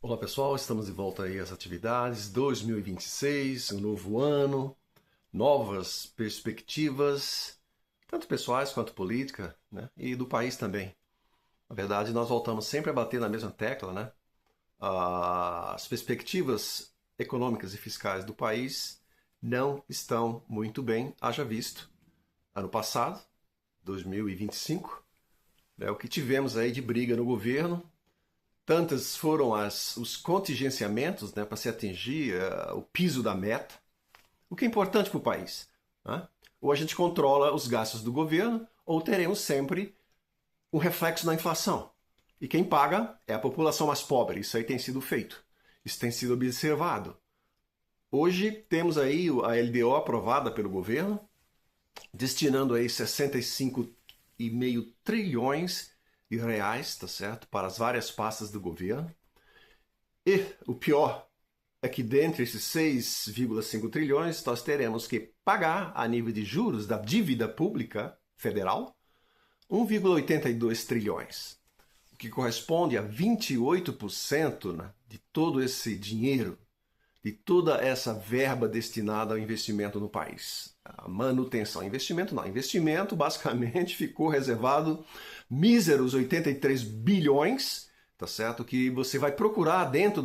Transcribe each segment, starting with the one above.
Olá pessoal, estamos de volta aí às atividades. 2026, um novo ano, novas perspectivas, tanto pessoais quanto política, né? E do país também. Na verdade, nós voltamos sempre a bater na mesma tecla, né? As perspectivas econômicas e fiscais do país não estão muito bem, haja visto ano passado, 2025, né? O que tivemos aí de briga no governo. Tantas foram os contingenciamentos, né, para se atingir o piso da meta, o que é importante para o país, né? Ou a gente controla os gastos do governo, ou teremos sempre um reflexo na inflação. E quem paga é a população mais pobre. Isso aí tem sido feito. Isso tem sido observado. Hoje temos aí a LDO aprovada pelo governo, destinando aí 65,5 trilhões de reais, tá certo? Para as várias pastas do governo. E o pior é que dentre esses 6,5 trilhões nós teremos que pagar a nível de juros da dívida pública federal 1,82 trilhões, o que corresponde a 28%, né, de todo esse dinheiro, de toda essa verba destinada ao investimento no país. A manutenção, investimento não. Investimento basicamente ficou reservado míseros 83 bilhões, tá certo? Que você vai procurar dentro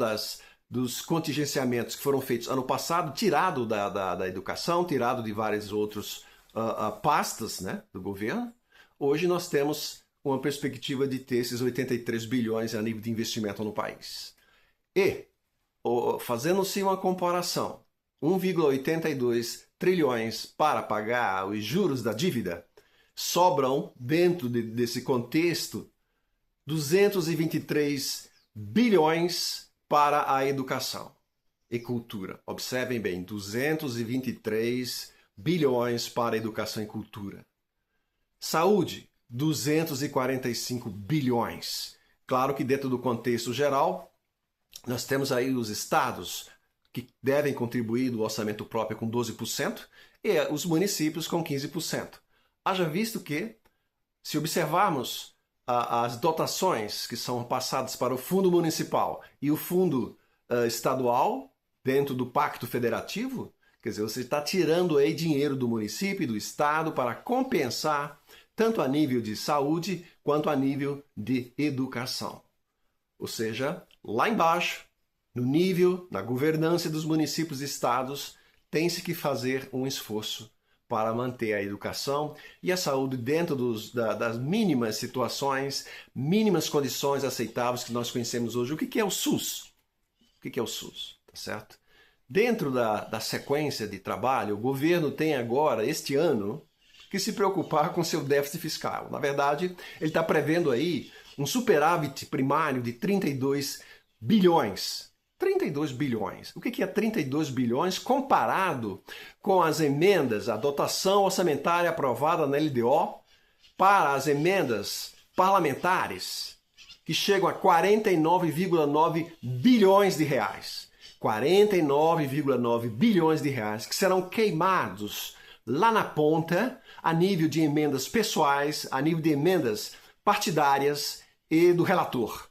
dos contingenciamentos que foram feitos ano passado, tirado da educação, tirado de várias outras pastas, né, do governo. Hoje nós temos uma perspectiva de ter esses 83 bilhões a nível de investimento no país. E, fazendo-se uma comparação, 1,82 trilhões para pagar os juros da dívida, sobram, dentro desse contexto, 223 bilhões para a educação e cultura. Observem bem, 223 bilhões para a educação e cultura. Saúde, 245 bilhões. Claro que dentro do contexto geral, nós temos aí os estados que devem contribuir do orçamento próprio com 12% e os municípios com 15%. Haja visto que, se observarmos as dotações que são passadas para o fundo municipal e o fundo estadual, dentro do pacto federativo, quer dizer, você está tirando aí dinheiro do município e do estado para compensar tanto a nível de saúde quanto a nível de educação. Ou seja, lá embaixo, no nível, na governança dos municípios e estados, tem-se que fazer um esforço para manter a educação e a saúde dentro das mínimas situações, mínimas condições aceitáveis que nós conhecemos hoje. O que é o SUS? O que é o SUS? Tá certo? Dentro da sequência de trabalho, o governo tem agora, este ano, que se preocupar com seu déficit fiscal. Na verdade, ele está prevendo aí um superávit primário de 32 bilhões. 32 bilhões. O que é 32 bilhões comparado com as emendas, a dotação orçamentária aprovada na LDO para as emendas parlamentares, que chegam a 49,9 bilhões de reais. 49,9 bilhões de reais que serão queimados lá na ponta, a nível de emendas pessoais, a nível de emendas partidárias e do relator.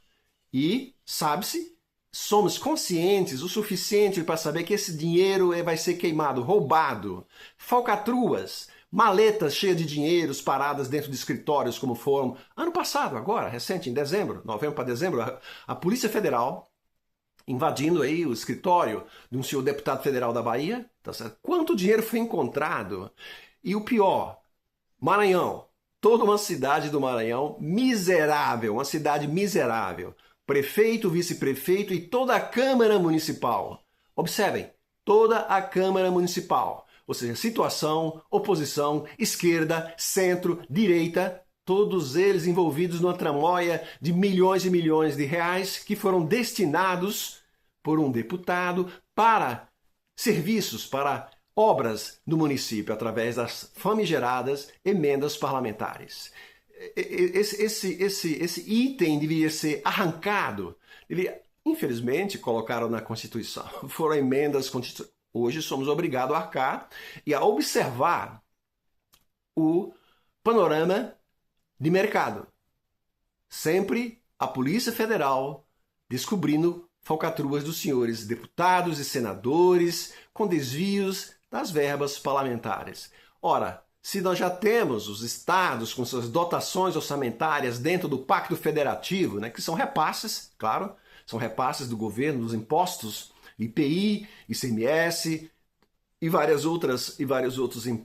E, sabe-se, somos conscientes o suficiente para saber que esse dinheiro vai ser queimado, roubado, falcatruas, maletas cheias de dinheiros paradas dentro de escritórios como foram ano passado, agora, recente, em dezembro, novembro para dezembro, a Polícia Federal invadindo aí o escritório de um senhor deputado federal da Bahia, tá certo? Quanto dinheiro foi encontrado? E o pior, Maranhão, toda uma cidade do Maranhão miserável, uma cidade miserável. Prefeito, vice-prefeito e toda a Câmara Municipal. Observem, toda a Câmara Municipal. Ou seja, situação, oposição, esquerda, centro, direita, todos eles envolvidos numa tramóia de milhões e milhões de reais que foram destinados por um deputado para serviços, para obras do município, através das famigeradas emendas parlamentares. Esse item deveria ser arrancado. Infelizmente, colocaram na Constituição. Foram emendas constitucionais. Hoje somos obrigados a arcar e a observar o panorama de mercado. Sempre a Polícia Federal descobrindo falcatruas dos senhores deputados e senadores com desvios das verbas parlamentares. Ora, se nós já temos os estados com suas dotações orçamentárias dentro do Pacto Federativo, né, que são repasses, claro, são repasses do governo, dos impostos, IPI, ICMS e vários outros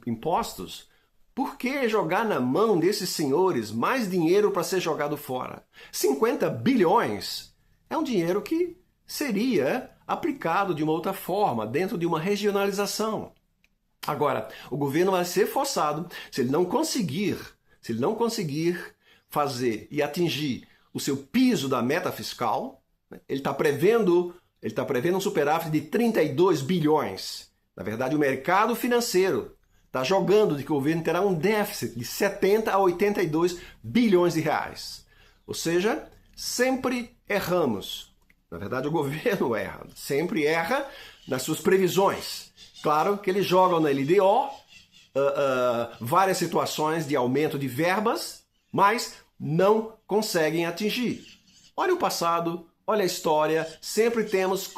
impostos, por que jogar na mão desses senhores mais dinheiro para ser jogado fora? 50 bilhões é um dinheiro que seria aplicado de uma outra forma, dentro de uma regionalização. Agora, o governo vai ser forçado, se ele não conseguir fazer e atingir o seu piso da meta fiscal, ele está prevendo um superávit de 32 bilhões. Na verdade, o mercado financeiro está jogando de que o governo terá um déficit de 70 a 82 bilhões de reais. Ou seja, sempre erramos. Na verdade, o governo erra. Sempre erra nas suas previsões. Claro que eles jogam na LDO várias situações de aumento de verbas, mas não conseguem atingir. Olha o passado, olha a história, sempre temos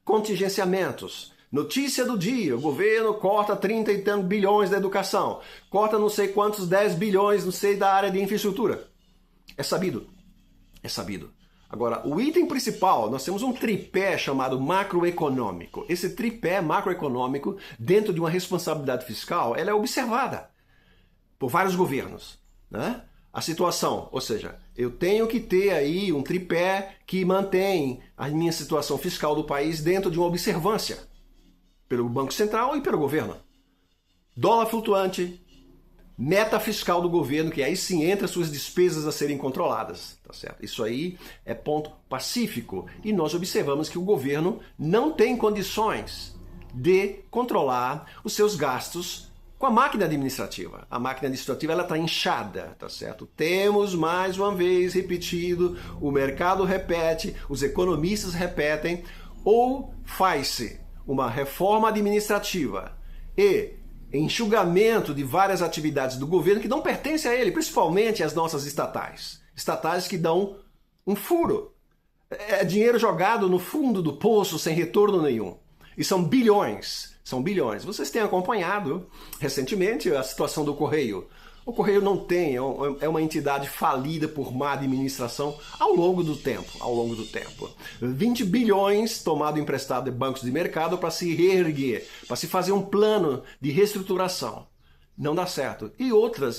contingenciamentos. Notícia do dia, o governo corta 30 e tantos bilhões da educação, corta não sei quantos 10 bilhões, não sei, da área de infraestrutura. É sabido. Agora, o item principal, nós temos um tripé chamado macroeconômico. Esse tripé macroeconômico, dentro de uma responsabilidade fiscal, ela é observada por vários governos, né? A situação, ou seja, eu tenho que ter aí um tripé que mantém a minha situação fiscal do país dentro de uma observância pelo Banco Central e pelo governo. Dólar flutuante, meta fiscal do governo, que aí sim entra suas despesas a serem controladas, tá certo? Isso aí é ponto pacífico e nós observamos que o governo não tem condições de controlar os seus gastos com a máquina administrativa. A máquina administrativa ela está inchada, tá certo? Temos mais uma vez repetido, o mercado repete, os economistas repetem, ou faz-se uma reforma administrativa e enxugamento de várias atividades do governo que não pertencem a ele, principalmente as nossas estatais. Estatais que dão um furo. É dinheiro jogado no fundo do poço sem retorno nenhum. E são bilhões. Vocês têm acompanhado recentemente a situação do Correio. O Correio não tem, é uma entidade falida por má administração ao longo do tempo. 20 bilhões tomado emprestado de bancos de mercado para se reerguer, para se fazer um plano de reestruturação. Não dá certo. E outras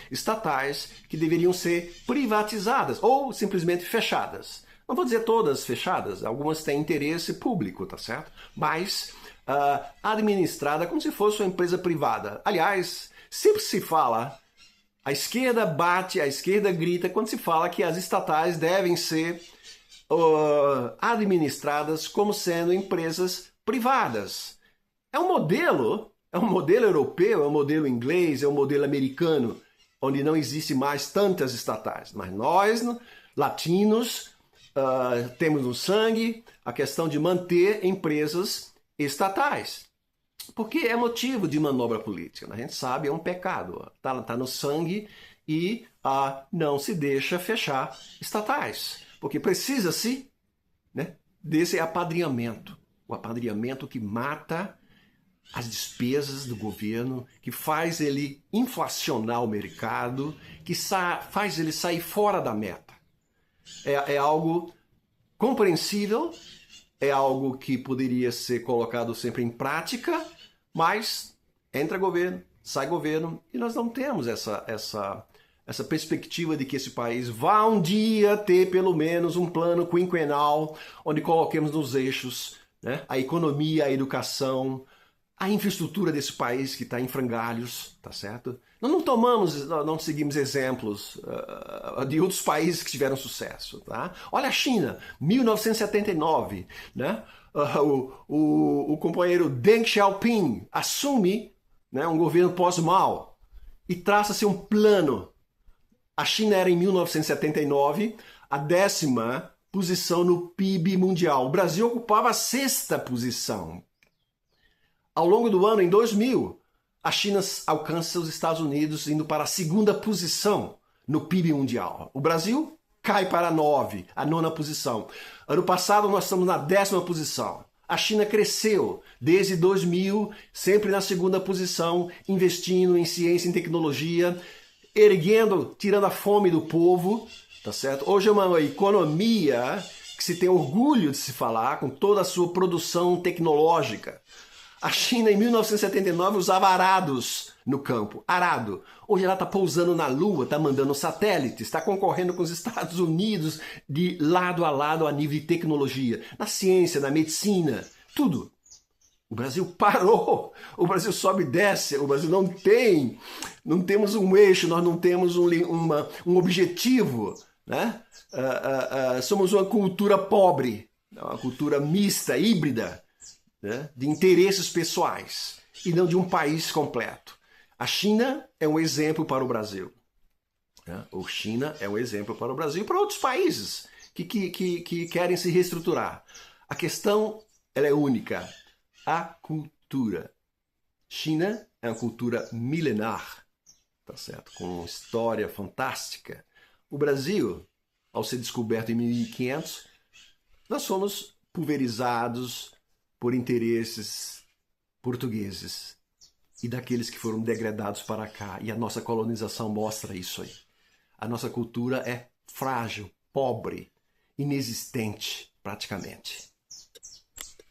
estatais que deveriam ser privatizadas ou simplesmente fechadas. Não vou dizer todas fechadas, algumas têm interesse público, tá certo? Mas administrada como se fosse uma empresa privada. Aliás, sempre se fala, a esquerda bate, a esquerda grita quando se fala que as estatais devem ser administradas como sendo empresas privadas. É um modelo europeu, é um modelo inglês, é um modelo americano, onde não existe mais tantas estatais. Mas nós, latinos, temos no sangue a questão de manter empresas estatais. Porque é motivo de manobra política. A gente sabe, é um pecado. Tá no sangue e não se deixa fechar estatais. Porque precisa-se, né, desse apadrinhamento. O apadrinhamento que mata as despesas do governo, que faz ele inflacionar o mercado, que faz ele sair fora da meta. É algo compreensível, é algo que poderia ser colocado sempre em prática, mas entra governo, sai governo, e nós não temos essa perspectiva de que esse país vá um dia ter pelo menos um plano quinquenal onde coloquemos nos eixos, né, a economia, a educação, a infraestrutura desse país que está em frangalhos, tá certo? Nós não seguimos exemplos de outros países que tiveram sucesso, tá? Olha a China, 1979, né? O companheiro Deng Xiaoping assume, né, um governo pós-Mao e traça-se um plano. A China era em 1979 a 10ª posição no PIB mundial. O Brasil ocupava a 6ª posição. Ao longo do ano, em 2000, a China alcança os Estados Unidos indo para a 2ª posição no PIB mundial. O Brasil cai para 9, a 9ª posição. Ano passado nós estamos na 10ª posição. A China cresceu desde 2000, sempre na 2ª posição, investindo em ciência e tecnologia, erguendo, tirando a fome do povo, tá certo? Hoje é uma economia que se tem orgulho de se falar, com toda a sua produção tecnológica. A China, em 1979, usava arados no campo. Arado. Hoje ela está pousando na Lua, está mandando satélites, está concorrendo com os Estados Unidos de lado a lado a nível de tecnologia. Na ciência, na medicina, tudo. O Brasil parou. O Brasil sobe e desce. O Brasil não temos um eixo, nós não temos um objetivo, né? Somos uma cultura pobre, uma cultura mista, híbrida, né? De interesses pessoais e não de um país completo. A China é um exemplo para o Brasil. Né? A China é um exemplo para o Brasil e para outros países que querem se reestruturar. A questão ela é única. A cultura. China é uma cultura milenar, tá certo? Com uma história fantástica. O Brasil, ao ser descoberto em 1500, nós fomos pulverizados por interesses portugueses e daqueles que foram degradados para cá. E a nossa colonização mostra isso aí. A nossa cultura é frágil, pobre, inexistente praticamente.